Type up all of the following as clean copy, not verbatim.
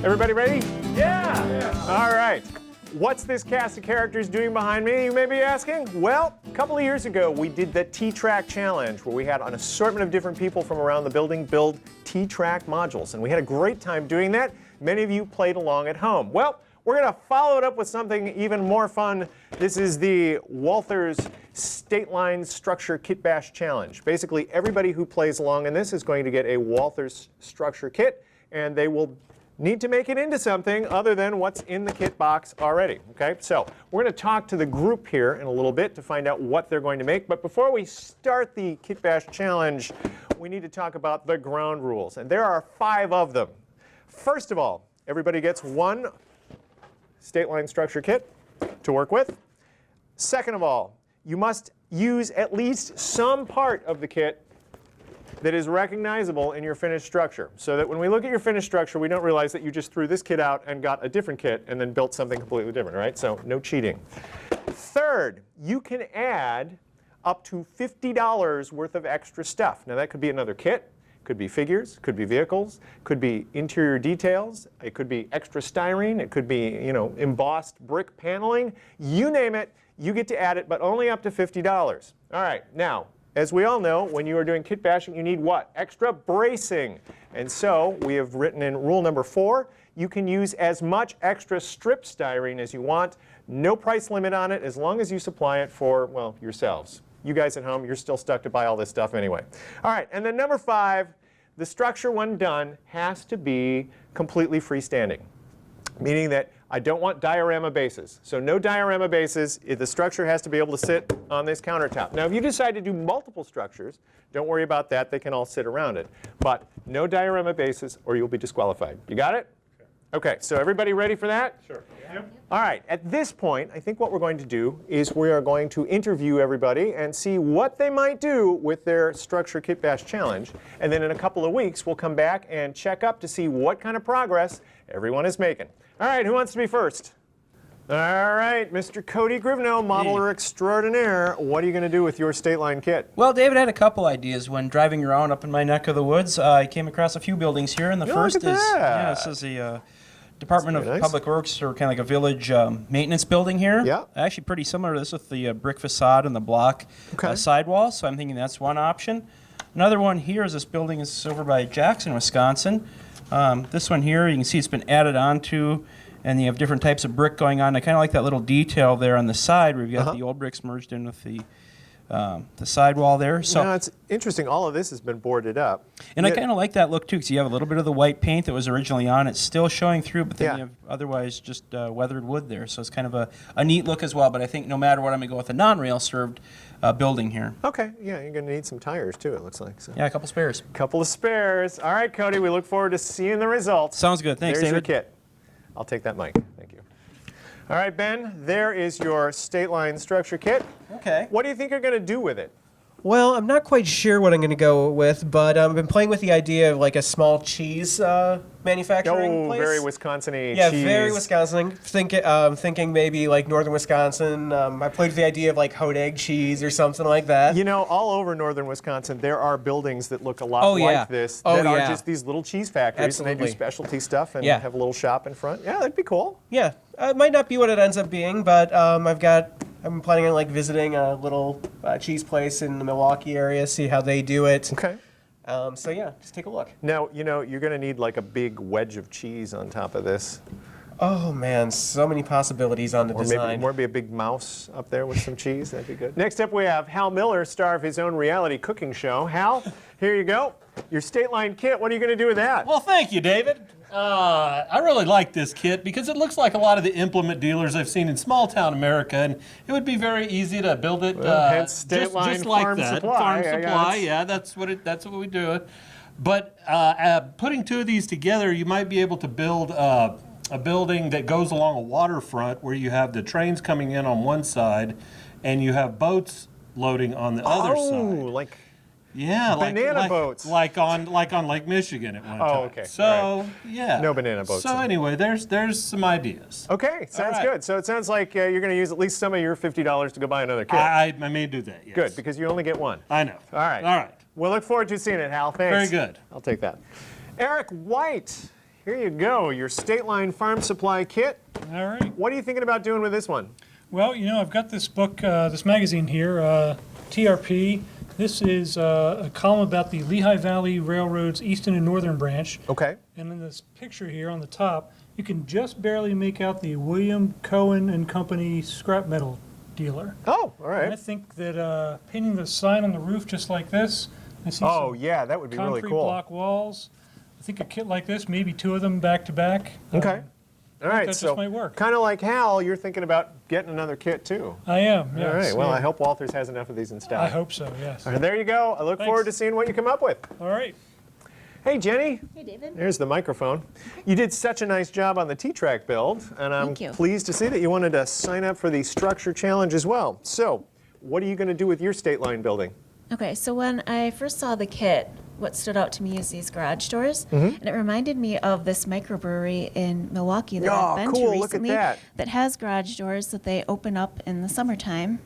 Everybody ready? Yeah! All right. What's this cast of characters doing behind me, you may be asking? Well, a couple of years ago, we did the T-Track Challenge, where we had an assortment of different people from around the building build T-Track modules, and we had a great time doing that. Many of you played along at home. Well, we're going to follow it up with something even more fun. This is the Walther's State Line Structure Kit Bash Challenge. Basically, everybody who plays along in this is going to get a Walther's structure kit, and they will need to make it into something other than what's in the kit box already. Okay, so we're going to talk to the group here in a little bit to find out what they're going to make. But before we start the Kit Bash Challenge, we need to talk about the ground rules, and there are 5 of them. First of all, everybody gets one State Line structure kit to work with. Second of all, you must use at least some part of the kit that is recognizable in your finished structure, so that when we look at your finished structure, we don't realize that you just threw this kit out and got a different kit and then built something completely different, right? So no cheating. Third, you can add up to $50 worth of extra stuff. Now that could be another kit, could be figures, could be vehicles, could be interior details, it could be extra styrene, it could be, embossed brick paneling. You name it, you get to add it, but only up to $50. All right, now, as we all know, when you are doing kit bashing, you need what? Extra bracing. And so we have written in rule number 4, you can use as much extra strip styrene as you want. No price limit on it as long as you supply it for, well, yourselves. You guys at home, you're still stuck to buy all this stuff anyway. All right, and then number 5, the structure when done has to be completely freestanding, meaning that I don't want diorama bases. So no diorama bases. The structure has to be able to sit on this countertop. Now, if you decide to do multiple structures, don't worry about that. They can all sit around it. But no diorama bases or you'll be disqualified. You got it? Okay, so everybody ready for that? Sure. Yep. All right, at this point, I think what we're going to do is we are going to interview everybody and see what they might do with their Structure Kit Bash Challenge. And then in a couple of weeks, we'll come back and check up to see what kind of progress everyone is making. All right, who wants to be first? All right, Mr. Cody Grivno, modeler extraordinaire. What are you going to do with your State Line kit? Well, David had a couple ideas when driving around up in my neck of the woods. I came across a few buildings here, and the first is, this is the Department of Public Works, or kind of like a village maintenance building here. Yeah. Actually pretty similar to this with the brick facade and the block sidewall, so I'm thinking that's one option. Another one here is this building is over by Jackson, Wisconsin. This one here, you can see it's been added onto, and you have different types of brick going on. I kind of like that little detail there on the side where you've got the old bricks merged in with the sidewall there. So it's interesting. All of this has been boarded up. And I kind of like that look too, because you have a little bit of the white paint that was originally on. It's still showing through, but then you have otherwise just weathered wood there. So it's kind of a neat look as well. But I think no matter what, I'm going to go with a non-rail served building here. Okay, yeah, you're going to need some tires too, it looks like. So. Yeah, a couple spares. Couple of spares. All right, Cody, we look forward to seeing the results. Sounds good. Thanks, There's David. your kit. I'll take that mic. Thank you. All right, Ben, there is your State Line structure kit. Okay. What do you think you're going to do with it? Well, I'm not quite sure what I'm going to go with, but I've been playing with the idea of like a small cheese manufacturing place. Very Wisconsin-y Yeah, cheese. very Wisconsin. Thinking maybe like northern Wisconsin. I played with the idea of like Hodeg cheese or something like that. You know, all over northern Wisconsin, there are buildings that look a lot like this that are just these little cheese factories, and they do specialty stuff and have a little shop in front. Yeah, that'd be cool. Yeah, it might not be what it ends up being, but I'm planning on like visiting a little cheese place in the Milwaukee area, see how they do it. Okay. So yeah, just take a look. Now, you're going to need like a big wedge of cheese on top of this. Oh man, so many possibilities on the design. Or maybe a big mouse up there with some cheese. That'd be good. Next up, we have Hal Miller, star of his own reality cooking show. Hal, here you go. Your State Line kit. What are you going to do with that? Well, thank you, David. I really like this kit because it looks like a lot of the implement dealers I've seen in small town America, and it would be very easy to build it hence State Line just like Farm that. Supply. Farm supply, yeah, that's what we do. But putting 2 of these together, you might be able to build a building that goes along a waterfront where you have the trains coming in on one side, and you have boats loading on the other side. Yeah, banana boats. Like on Lake Michigan at one time. Oh, okay. So, yeah. No banana boats. So anyway, there's some ideas. Okay, sounds good. So it sounds like you're going to use at least some of your $50 to go buy another kit. I may do that, yes. Good, because you only get one. I know. All right. All right. We'll look forward to seeing it, Hal. Thanks. Very good. I'll take that. Eric White. here you go, your State Line Farm Supply kit. All right. What are you thinking about doing with this one? Well, you know, I've got this book, this magazine here, TRP. This is a column about the Lehigh Valley Railroad's Eastern and Northern Branch. Okay. And in this picture here on the top, you can just barely make out the William Cohen and Company scrap metal dealer. Oh, all And I right. think that painting the sign on the roof just like this, I see Oh, some yeah, that would be really concrete cool. block walls. I think a kit like this, maybe 2 of them back to back. Okay. All right, that so just might work. kind of like Hal, you're thinking about getting another kit too. I am, yes. All right, well, yeah. I hope Walters has enough of these in stock. I hope so, yes. All right, there you go. I look Thanks. forward to seeing what you come up with. All right. Hey, Jenny. Hey, David. There's the microphone. You did such a nice job on the T-Track build, and I'm Thank you. pleased to see that you wanted to sign up for the structure challenge as well. So, what are you going to do with your State Line building? Okay, so when I first saw the kit, what stood out to me is these garage doors, and it reminded me of this microbrewery in Milwaukee that Oh, I've been cool, to look at recently that. has garage doors that they open up in the summertime.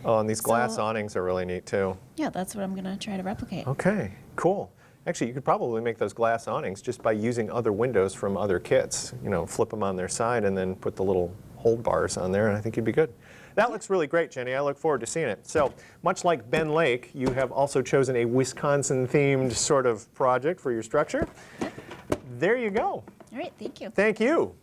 Oh, and these glass So- awnings are really neat too. Yeah, that's what I'm going to try to replicate. Okay, cool. Actually, you could probably make those glass awnings just by using other windows from other kits. You know, flip them on their side and then put the little hold bars on there, and I think you'd be good. That looks really great, Jenny. I look forward to seeing it. So, much like Ben Lake, you have also chosen a Wisconsin-themed sort of project for your structure. There you go. All right, thank you. Thank you.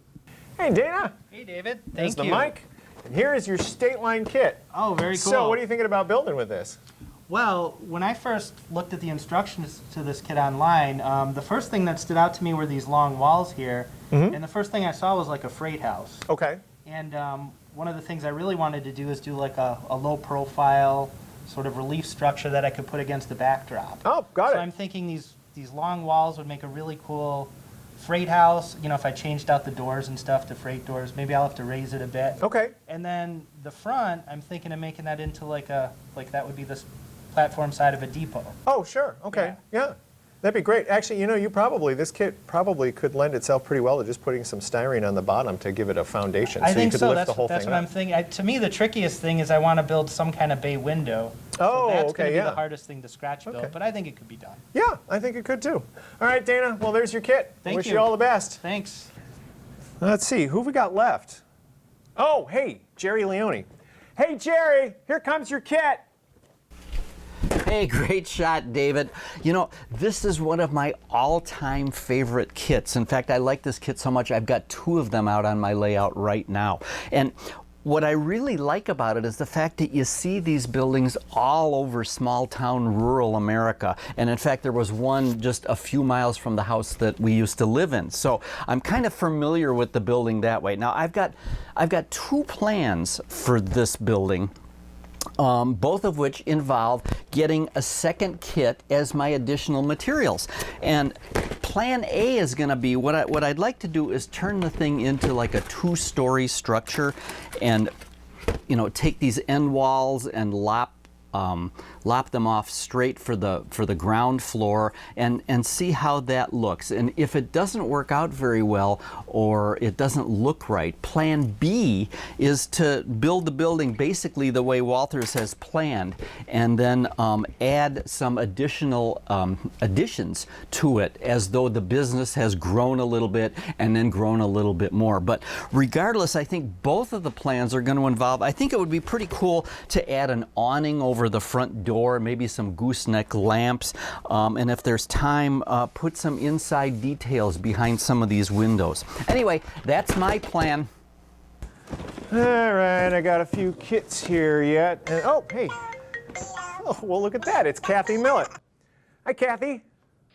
Hey, Dana. Hey, David. There's Thank the you. mic. And here is your State Line kit. Oh, very cool. So, what are you thinking about building with this? Well, when I first looked at the instructions to this kit online, the first thing that stood out to me were these long walls here. And the first thing I saw was like a freight house. Okay. And one of the things I really wanted to do is do like a low profile sort of relief structure that I could put against the backdrop. Oh, got So it. I'm thinking these long walls would make a really cool freight house. You know, if I changed out the doors and stuff to freight doors, maybe I'll have to raise it a bit. Okay. And then the front, I'm thinking of making that into like that would be this platform side of a depot. Oh, sure. Okay. Yeah. That'd be great. Actually, you know, this kit probably could lend itself pretty well to just putting some styrene on the bottom to give it a foundation. I so think you could so. lift That's the whole what thing I'm up. thinking. To me, the trickiest thing is I want to build some kind of bay window. Oh, so that's okay, going to be yeah. the hardest thing to scratch build, Okay. but I think it could be done. Yeah, I think it could too. All right, Dana. Well, there's your kit. Thank Wish you. you all the best. Thanks. Let's see. Who have we got left? Oh, hey, Jerry Leone. Hey, Jerry. Here comes your kit. Hey, great shot, David. You know, this is one of my all-time favorite kits. In fact, I like this kit so much, I've got 2 of them out on my layout right now. And what I really like about it is the fact that you see these buildings all over small-town rural America. And in fact, there was one just a few miles from the house that we used to live in. So I'm kind of familiar with the building that way. Now, I've got 2 plans for this building. Both of which involve getting a second kit as my additional materials. And plan A is going to be, what I'd like to do is turn the thing into like a 2-story structure and, you know, take these end walls and lop them off straight for the ground floor and see how that looks. And if it doesn't work out very well or it doesn't look right, plan B is to build the building basically the way Walters has planned and then add some additional additions to it as though the business has grown a little bit and then grown a little bit more. But regardless, I think both of the plans are going to involve, I think it would be pretty cool to add an awning over the front door, maybe some gooseneck lamps, and if there's time, put some inside details behind some of these windows. Anyway, that's my plan. All right, I got a few kits here yet. And, oh, hey. Oh, well, look at that. It's Kathy Millett. Hi, Kathy.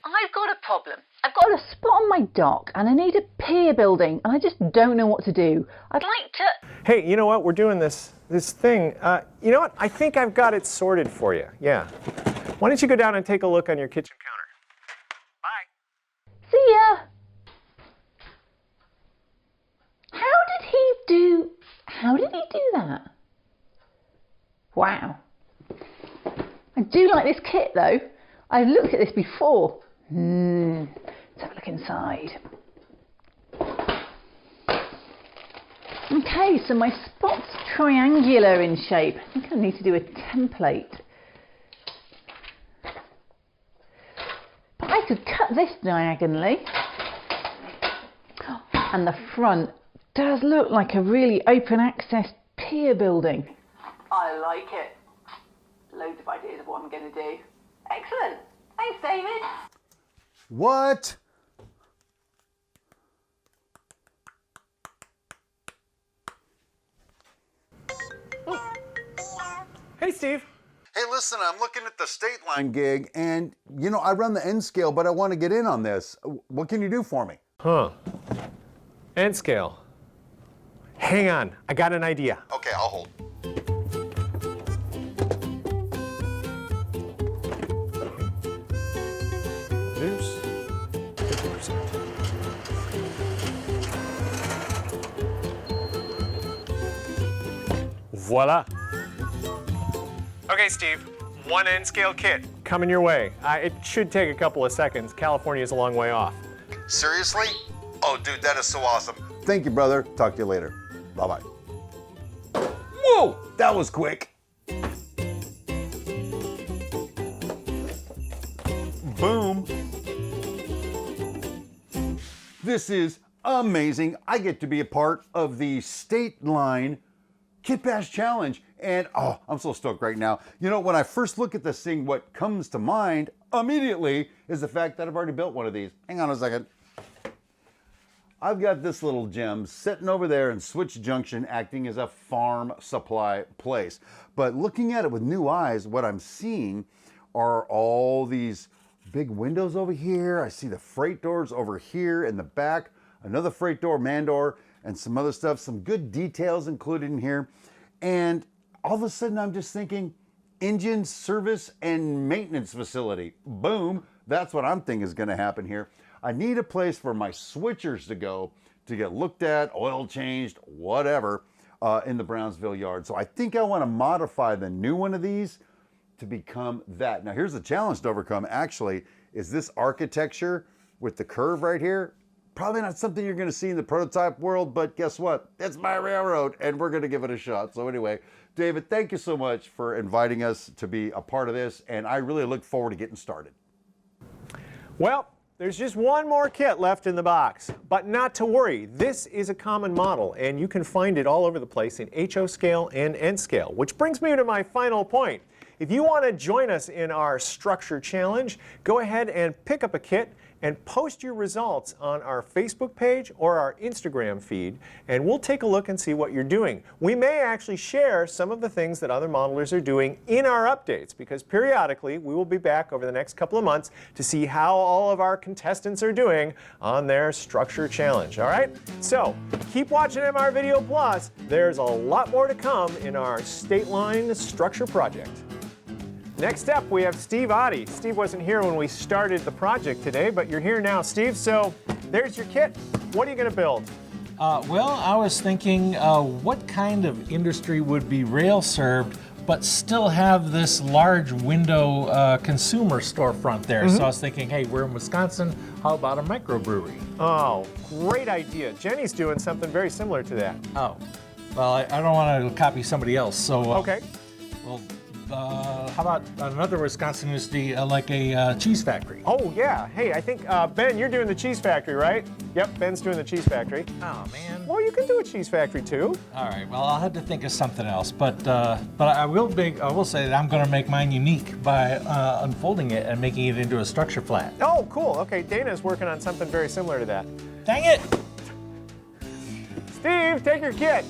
I've got a problem. I've got a spot on my dock and I need a pier building and I just don't know what to do. I'd like to... Hey, you know what? We're doing this thing. You know what? I think I've got it sorted for you. Yeah. Why don't you go down and take a look on your kitchen counter? Bye. See ya! How did he do that? Wow. I do like this kit though. I've looked at this before. Let's have a look inside. Okay, so my spot's triangular in shape. I think I need to do a template. But I could cut this diagonally. And the front does look like a really open access pier building. I like it. Loads of ideas of what I'm going to do. Excellent. Thanks, David. What? Hey, Steve. Hey, listen, I'm looking at the State Line gig, and you know, I run the N scale, but I want to get in on this. What can you do for me? Huh. N scale. Hang on, I got an idea. Okay, I'll hold. Reduce 50%. Voila. Okay, Steve, one N scale kit coming your way. It should take a couple of seconds. California's a long way off. Seriously? Oh, dude, that is so awesome. Thank you, brother. Talk to you later. Bye-bye. Whoa, that was quick. Boom. This is amazing. I get to be a part of the State Line Kit Bash Challenge. And oh, I'm so stoked right now. You know, when I first look at this thing, what comes to mind immediately is the fact that I've already built one of these. Hang on a second. I've got this little gem sitting over there in Switch Junction acting as a farm supply place. But looking at it with new eyes, what I'm seeing are all these big windows over here. I see the freight doors over here in the back, another freight door, man door, and some other stuff, some good details included in here. And all of a sudden I'm just thinking engine service and maintenance facility. Boom, that's what I'm thinking is gonna happen here. I need a place for my switchers to go to get looked at, oil changed, whatever, in the Brownsville yard. So I think I wanna modify the new one of these to become that. Now here's the challenge to overcome actually, is this architecture with the curve right here. Probably not something you're gonna see in the prototype world, but guess what? It's my railroad and we're gonna give it a shot. So anyway, David, thank you so much for inviting us to be a part of this, and I really look forward to getting started. Well, there's just one more kit left in the box, but not to worry. This is a common model, and you can find it all over the place in HO scale and N scale, which brings me to my final point. If you want to join us in our structure challenge, go ahead and pick up a kit and post your results on our Facebook page or our Instagram feed, and we'll take a look and see what you're doing. We may actually share some of the things that other modelers are doing in our updates, because periodically we will be back over the next couple of months to see how all of our contestants are doing on their structure challenge, all right? So keep watching MR Video Plus. There's a lot more to come in our State Line structure project. Next up, we have Steve Oddie. Steve wasn't here when we started the project today, but you're here now, Steve. So there's your kit. What are you going to build? Well, I was thinking what kind of industry would be rail served but still have this large window consumer storefront there. So I was thinking, hey, we're in Wisconsin, how about a microbrewery? Oh, great idea. Jenny's doing something very similar to that. Oh, well, I don't want to copy somebody else, so... Okay. Well, how about another Wisconsin industry like a cheese factory? Oh, yeah. Hey, I think, Ben, you're doing the cheese factory, right? Yep, Ben's doing the cheese factory. Oh, man. Well, you can do a cheese factory, too. All right, well, I'll have to think of something else, but I will say that I'm going to make mine unique by unfolding it and making it into a structure flat. Oh, cool. Okay, Dana's working on something very similar to that. Dang it! Steve, take your kit.